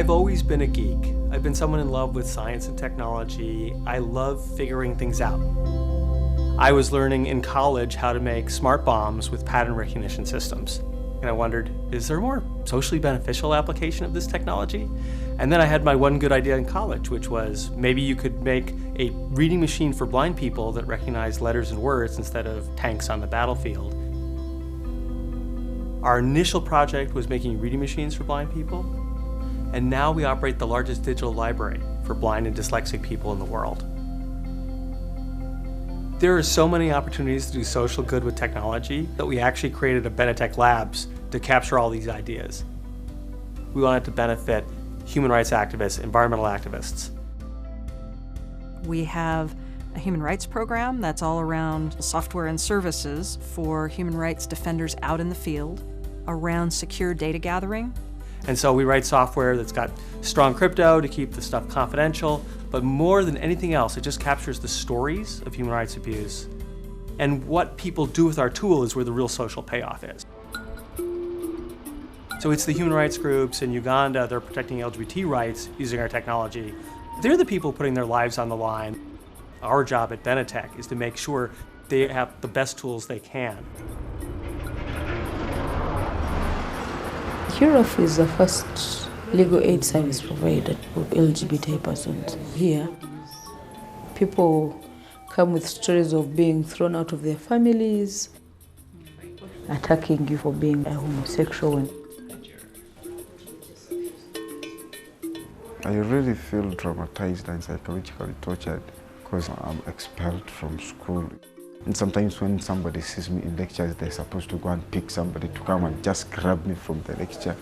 I've always been a geek. I've been someone in love with science and technology. I love figuring things out. I was learning in college how to make smart bombs with pattern recognition systems. And I wondered, is there a more socially beneficial application of this technology? And then I had my one good idea in college, which was maybe you could make a reading machine for blind people that recognized letters and words instead of tanks on the battlefield. Our initial project was making reading machines for blind people, and now we operate the largest digital library for blind and dyslexic people in the world. There are so many opportunities to do social good with technology that we actually created a Benetech Labs to capture all these ideas. We want it to benefit human rights activists, environmental activists. We have a human rights program that's all around software and services for human rights defenders out in the field, around secure data gathering. And so we write software that's got strong crypto to keep the stuff confidential, but more than anything else, it just captures the stories of human rights abuse. And what people do with our tool is where the real social payoff is. So it's the human rights groups in Uganda, they're protecting LGBT rights using our technology. They're the people putting their lives on the line. Our job at Benetech is to make sure they have the best tools they can. HUROF is the first legal aid service provider for LGBT persons. Here, people come with stories of being thrown out of their families, attacking you for being a homosexual. I really feel traumatized and psychologically tortured because I'm expelled from school. And sometimes when somebody sees me in lectures, they're supposed to go and pick somebody to come and just grab me from the lecture.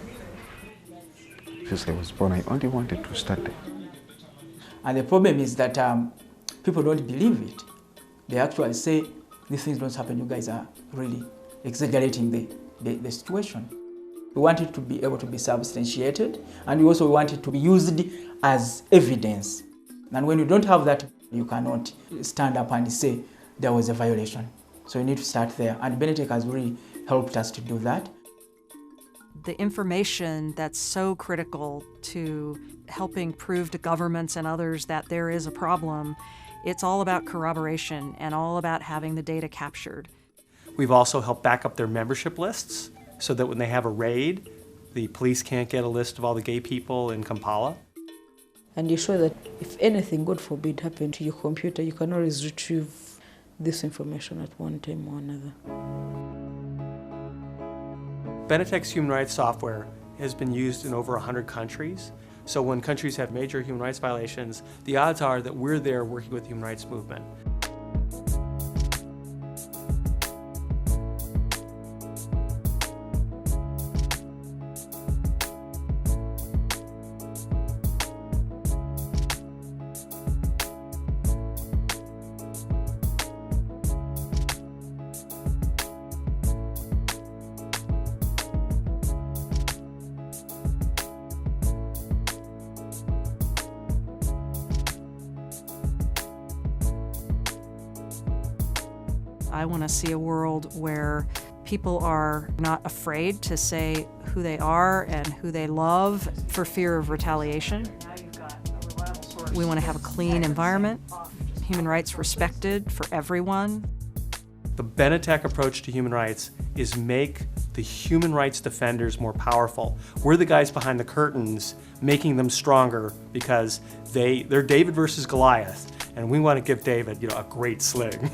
Since I was born, I only wanted to study. And the problem is that people don't believe it. They actually say, these things don't happen, you guys are really exaggerating the situation. We want it to be able to be substantiated, and we also want it to be used as evidence. And when you don't have that, you cannot stand up and say there was a violation. So you need to start there, and Benetech has really helped us to do that. The information that's so critical to helping prove to governments and others that there is a problem, it's all about corroboration and all about having the data captured. We've also helped back up their membership lists so that when they have a raid, the police can't get a list of all the gay people in Kampala. And you show that if anything, God forbid, happened to your computer, you can always retrieve this information at one time or another. Benetech's human rights software has been used in over 100 countries. So when countries have major human rights violations, the odds are that we're there working with the human rights movement. I want to see a world where people are not afraid to say who they are and who they love for fear of retaliation. We want to have a clean environment, human rights respected for everyone. The Benetech approach to human rights is make the human rights defenders more powerful. We're the guys behind the curtains making them stronger because they're David versus Goliath, and we want to give David, a great sling.